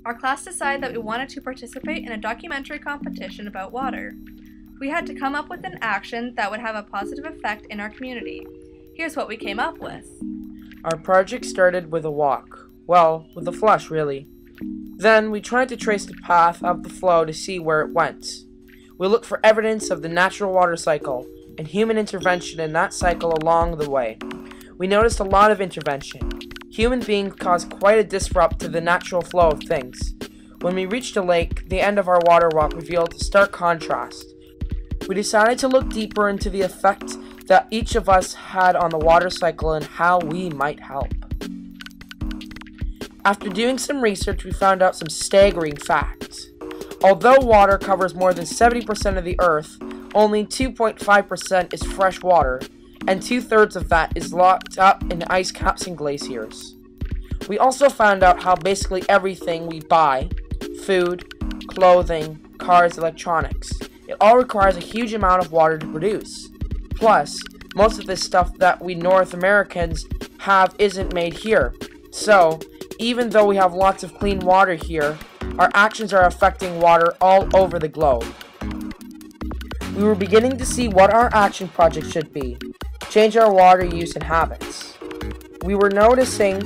Our class decided that we wanted to participate in a documentary competition about water. We had to come up with an action that would have a positive effect in our community. Here's what we came up with. Our project started with a walk. Well, with a flush, really. Then we tried to trace the path of the flow to see where it went. We looked for evidence of the natural water cycle and human intervention in that cycle along the way. We noticed a lot of intervention. Human beings caused quite a disrupt to the natural flow of things. When we reached a lake, the end of our water walk revealed a stark contrast. We decided to look deeper into the effect that each of us had on the water cycle and how we might help. After doing some research, we found out some staggering facts. Although water covers more than 70% of the earth, only 2.5% is fresh water, and 2/3 of that is locked up in ice caps and glaciers. We also found out how basically everything we buy, food, clothing, cars, electronics, it all requires a huge amount of water to produce. Plus, most of this stuff that we North Americans have isn't made here. So, even though we have lots of clean water here, our actions are affecting water all over the globe. We were beginning to see what our action project should be. Change our water use and habits. We were noticing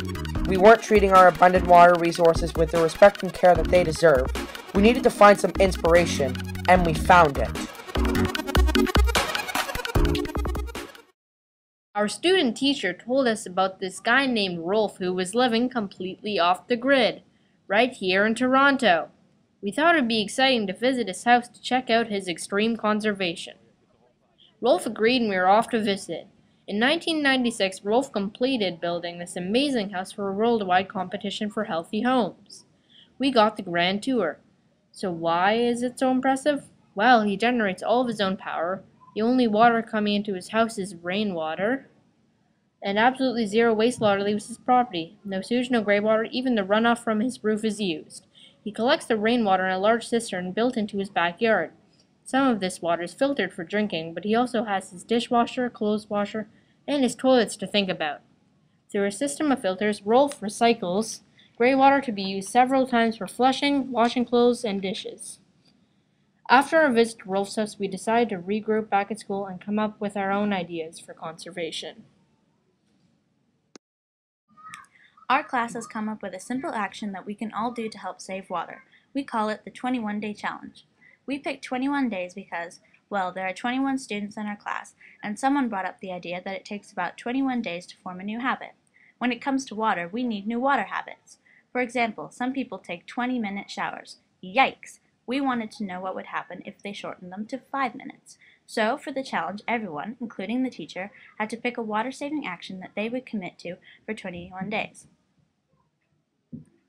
we weren't treating our abundant water resources with the respect and care that they deserve. We needed to find some inspiration, and we found it. Our student teacher told us about this guy named Rolf who was living completely off the grid, right here in Toronto. We thought it'd be exciting to visit his house to check out his extreme conservation. Rolf agreed and we were off to visit. In 1996, Rolf completed building this amazing house for a worldwide competition for healthy homes. We got the grand tour. So why is it so impressive? Well, he generates all of his own power. The only water coming into his house is rainwater. And absolutely zero wastewater leaves his property. No sewage, no grey water, even the runoff from his roof is used. He collects the rainwater in a large cistern built into his backyard. Some of this water is filtered for drinking, but he also has his dishwasher, clothes washer, and his toilets to think about. Through a system of filters, Rolf recycles grey water to be used several times for flushing, washing clothes, and dishes. After our visit to Rolf's house, we decided to regroup back at school and come up with our own ideas for conservation. Our class has come up with a simple action that we can all do to help save water. We call it the 21-Day Challenge. We picked 21 days because, well, there are 21 students in our class, and someone brought up the idea that it takes about 21 days to form a new habit. When it comes to water, we need new water habits. For example, some people take 20-minute showers. Yikes! We wanted to know what would happen if they shortened them to 5 minutes. So, for the challenge, everyone, including the teacher, had to pick a water-saving action that they would commit to for 21 days.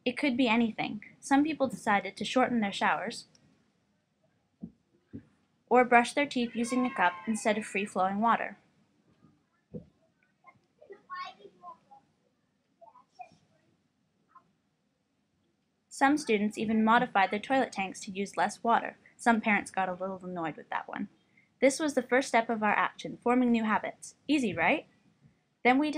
It could be anything. Some people decided to shorten their showers or brush their teeth using a cup instead of free-flowing water. Some students even modified their toilet tanks to use less water. Some parents got a little annoyed with that one. This was the first step of our action, forming new habits. Easy, right? Then we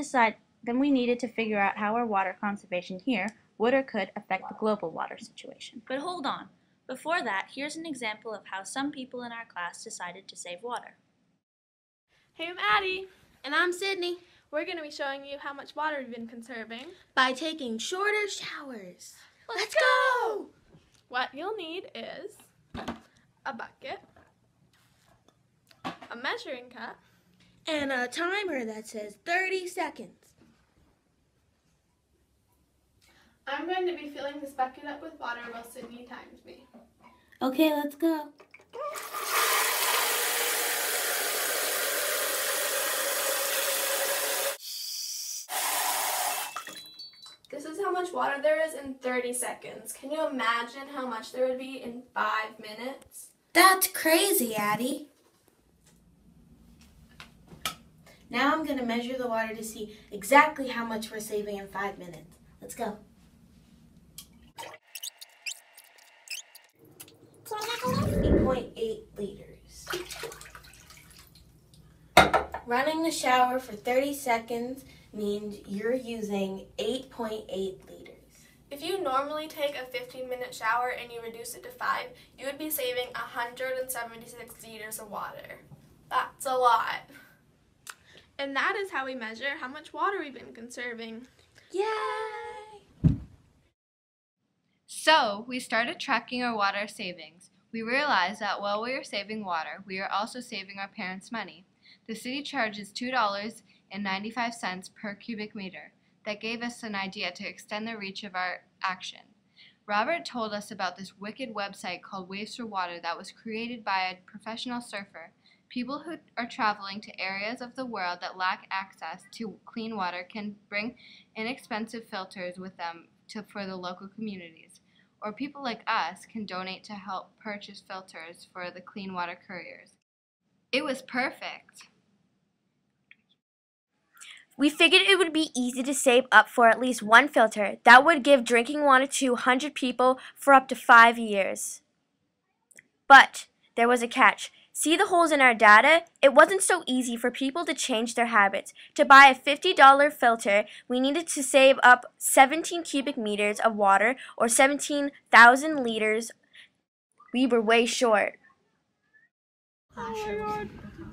needed to figure out how our water conservation here would or could affect the global water situation. But hold on. Before that, here's an example of how some people in our class decided to save water. Hey, I'm Addie. And I'm Sydney. We're going to be showing you how much water we've been conserving by taking shorter showers. Let's go! What you'll need is a bucket, a measuring cup, and a timer that says 30 seconds. I'm going to be filling this bucket up with water while Sydney times me. Okay, let's go. This is how much water there is in 30 seconds. Can you imagine how much there would be in 5 minutes? That's crazy, Addie. Now I'm going to measure the water to see exactly how much we're saving in 5 minutes. Let's go. 8.8 liters. Running the shower for 30 seconds means you're using 8.8 liters. If you normally take a 15-minute shower and you reduce it to 5, you would be saving 176 liters of water. That's a lot. And that is how we measure how much water we've been conserving. Yay! So, we started tracking our water savings. We realized that while we are saving water, we are also saving our parents' money. The city charges $2.95 per cubic meter. That gave us an idea to extend the reach of our action. Robert told us about this wicked website called Waves for Water that was created by a professional surfer. People who are traveling to areas of the world that lack access to clean water can bring inexpensive filters with them for the local communities. Or people like us can donate to help purchase filters for the clean water couriers. It was perfect. We figured it would be easy to save up for at least one filter that would give drinking water to 100 people for up to 5 years. But there was a catch. See the holes in our data? It wasn't so easy for people to change their habits. To buy a $50 filter, we needed to save up 17 cubic meters of water or 17,000 liters. We were way short.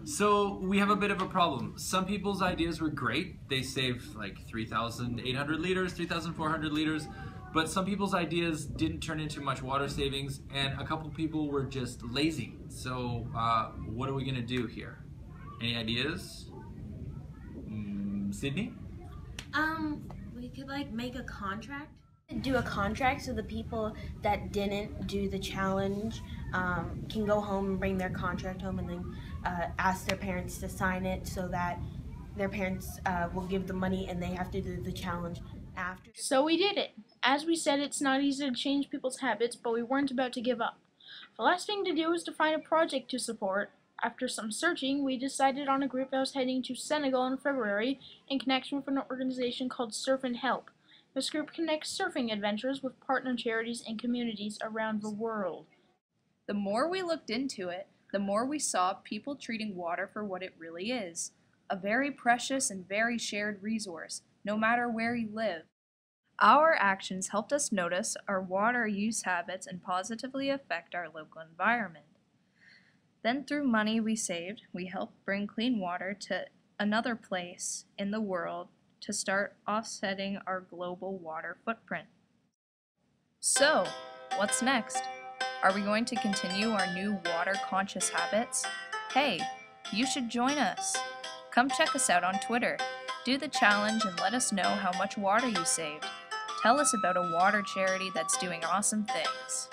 So we have a bit of a problem. Some people's ideas were great. They saved like 3,800 liters, 3,400 liters. But some people's ideas didn't turn into much water savings, and a couple people were just lazy. So what are we gonna do here? Any ideas? Sydney? We could like make a contract. Do a contract so the people that didn't do the challenge can go home and bring their contract home and then ask their parents to sign it so that their parents will give the money and they have to do the challenge after. So we did it. As we said, it's not easy to change people's habits, but we weren't about to give up. The last thing to do was to find a project to support. After some searching, we decided on a group that was heading to Senegal in February in connection with an organization called Surf and Help. This group connects surfing adventures with partner charities and communities around the world. The more we looked into it, the more we saw people treating water for what it really is, a very precious and very shared resource, no matter where you live. Our actions helped us notice our water use habits and positively affect our local environment. Then through money we saved, we helped bring clean water to another place in the world to start offsetting our global water footprint. So, what's next? Are we going to continue our new water-conscious habits? Hey, you should join us. Come check us out on Twitter. Do the challenge and let us know how much water you saved. Tell us about a water charity that's doing awesome things.